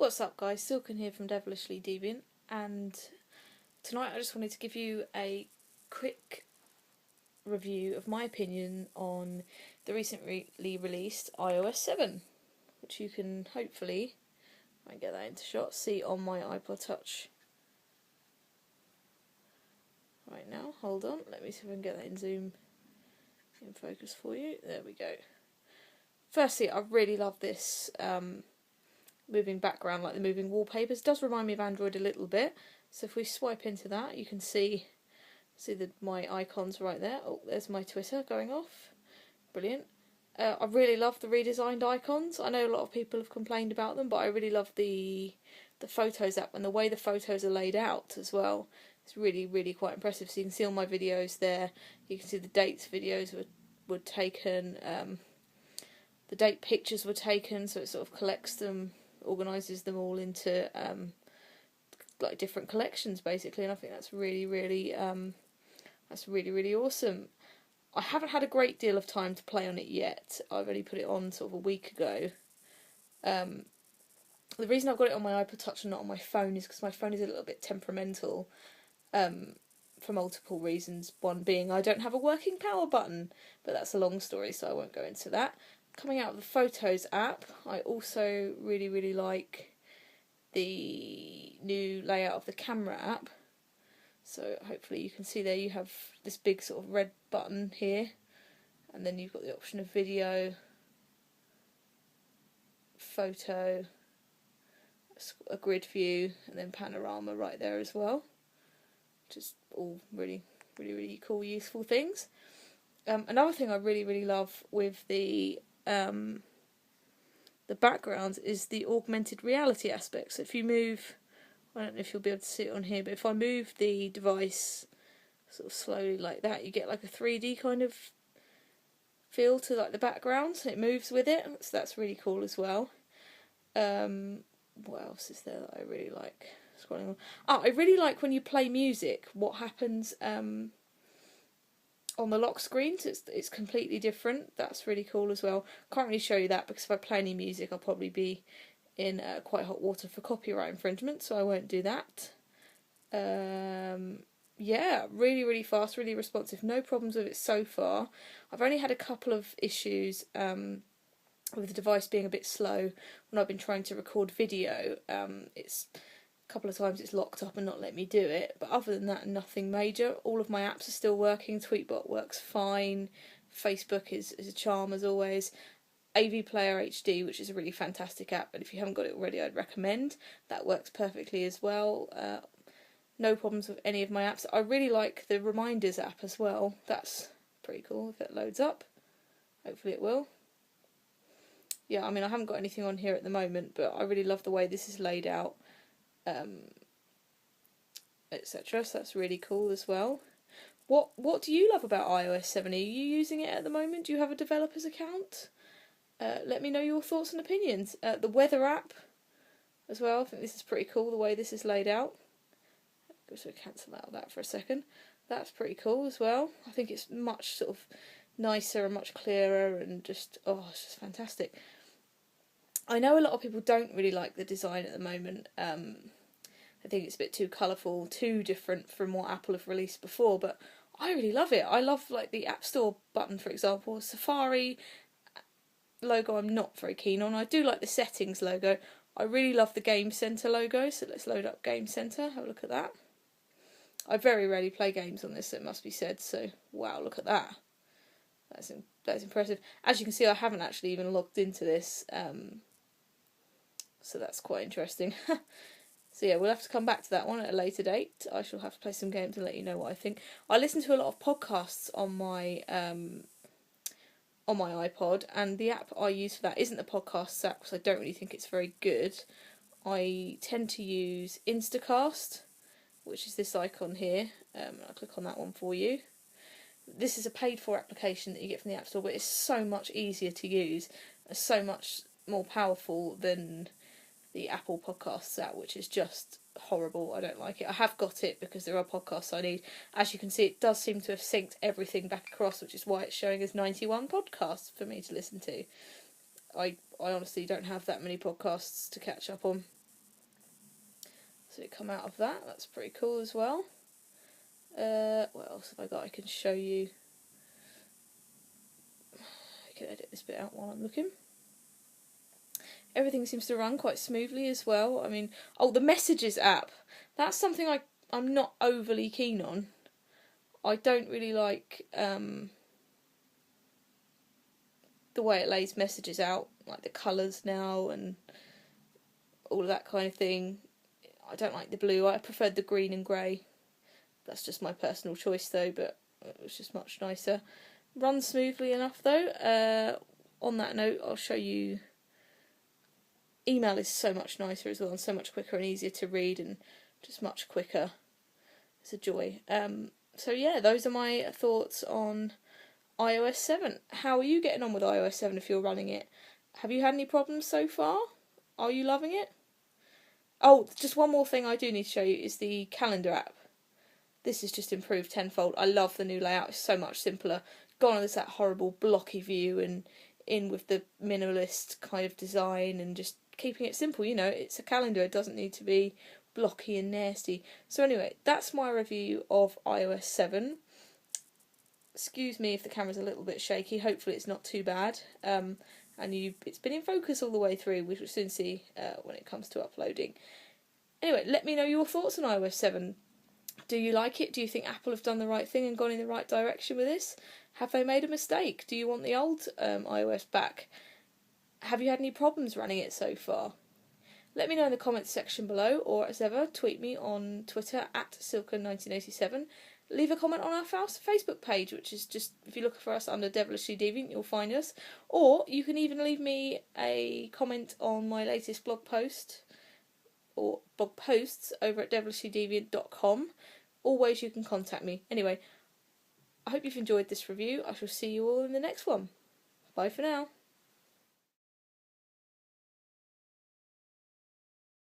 What's up guys, Silken here from Devilishly Deviant, and tonight I just wanted to give you a quick review of my opinion on the recently released iOS7, which you can hopefully, I get that into shot, see on my iPod Touch right now. Hold on, let me see if I can get that in zoom in focus for you. There we go. Firstly, I really love this moving background, like the moving wallpapers. It does remind me of Android a little bit. So if we swipe into that, you can see my icons right there. Oh, there's my Twitter going off. Brilliant. I really love the redesigned icons. I know a lot of people have complained about them, but I really love the Photos app and the way the photos are laid out as well. It's really, really quite impressive. So you can see all my videos there. You can see the dates videos were taken. The date pictures were taken, so it sort of collects them, organises them all into like different collections basically, and I think that's really, really awesome. I haven't had a great deal of time to play on it yet. I've only put it on sort of a week ago. The reason I've got it on my iPod Touch and not on my phone is because my phone is a little bit temperamental for multiple reasons. One being I don't have a working power button, but that's a long story, so I won't go into that. Coming out of the Photos app, I also really, really like the new layout of the camera app. So hopefully you can see there you have this big sort of red button here, and then you've got the option of video, photo, a grid view, and then panorama right there as well. Just all really, really, really cool, useful things. Another thing I really, really love with the backgrounds is the augmented reality aspect. So if you move, I don't know if you'll be able to see it on here, but if I move the device sort of slowly like that, you get like a 3D kind of feel to like the background, so it moves with it, so that's really cool as well. What else is there that I really like? Scrolling on. I really like when you play music, what happens on the lock screen, so it's completely different. That's really cool as well. Can't really show you that because if I play any music I'll probably be in quite hot water for copyright infringement, so I won't do that. Yeah, really, really fast, really responsive, no problems with it so far. I've only had a couple of issues with the device being a bit slow when I've been trying to record video. It's a couple of times it's locked up and not let me do it, but other than that, nothing major. All of my apps are still working. Tweetbot works fine. Facebook is a charm as always. AV Player HD, which is a really fantastic app, but if you haven't got it already, I'd recommend. That works perfectly as well. No problems with any of my apps. I really like the Reminders app as well. That's pretty cool if it loads up. Hopefully it will. Yeah, I mean, I haven't got anything on here at the moment, but I really love the way this is laid out, etc. So that's really cool as well. What do you love about iOS 7? Are you using it at the moment? Do you have a developer's account? Let me know your thoughts and opinions. The weather app as well. I think this is pretty cool the way this is laid out. I'm going to cancel out that for a second. That's pretty cool as well. I think it's much sort of nicer and much clearer and just, oh, it's just fantastic. I know a lot of people don't really like the design at the moment. I think it's a bit too colourful, too different from what Apple have released before, but I really love it. I love like the App Store button, for example. Safari logo I'm not very keen on. I do like the settings logo. I really love the Game Center logo, so let's load up Game Center, have a look at that. I very rarely play games on this, it must be said, so wow, look at that. That's impressive. As you can see, I haven't actually even logged into this, so that's quite interesting. So yeah, we'll have to come back to that one at a later date. I shall have to play some games and let you know what I think. I listen to a lot of podcasts on my iPod, and the app I use for that isn't the Podcasts app because I don't really think it's very good. I tend to use Instacast, which is this icon here. I'll click on that one for you. This is a paid-for application that you get from the App Store, but it's so much easier to use, so much more powerful than the Apple Podcasts app, which is just horrible. I don't like it. I have got it because there are podcasts I need. As you can see, it does seem to have synced everything back across, which is why it's showing as 91 podcasts for me to listen to. I honestly don't have that many podcasts to catch up on. So it come out of that. That's pretty cool as well. What else have I got? I can show you. I can edit this bit out while I'm looking. Everything seems to run quite smoothly as well. I mean, oh, the Messages app. That's something I'm not overly keen on. I don't really like the way it lays messages out, like the colours now and all of that kind of thing. I don't like the blue. I preferred the green and grey. That's just my personal choice though, but it was just much nicer. Runs smoothly enough though. On that note, I'll show you. Email is so much nicer as well, and so much quicker and easier to read, and just much quicker. It's a joy. So yeah, those are my thoughts on iOS 7. How are you getting on with iOS 7 if you're running it? Have you had any problems so far? Are you loving it? Oh, just one more thing I do need to show you is the calendar app. This is just improved tenfold. I love the new layout. It's so much simpler. Gone is that horrible blocky view, and in with the minimalist kind of design, and just keeping it simple. You know, it's a calendar. It doesn't need to be blocky and nasty. So anyway, that's my review of iOS 7. Excuse me if the camera's a little bit shaky. Hopefully it's not too bad. And it's been in focus all the way through, which we'll soon see when it comes to uploading. Anyway, let me know your thoughts on iOS 7. Do you like it? Do you think Apple have done the right thing and gone in the right direction with this? Have they made a mistake? Do you want the old iOS back? Have you had any problems running it so far? Let me know in the comments section below, or as ever, tweet me on Twitter at Silka1987. Leave a comment on our Facebook page, which is just, if you look for us under Devilishly Deviant, you'll find us. Or you can even leave me a comment on my latest blog post, or blog posts, over at devilishlydeviant.com. All ways you can contact me. Anyway, I hope you've enjoyed this review. I shall see you all in the next one. Bye for now.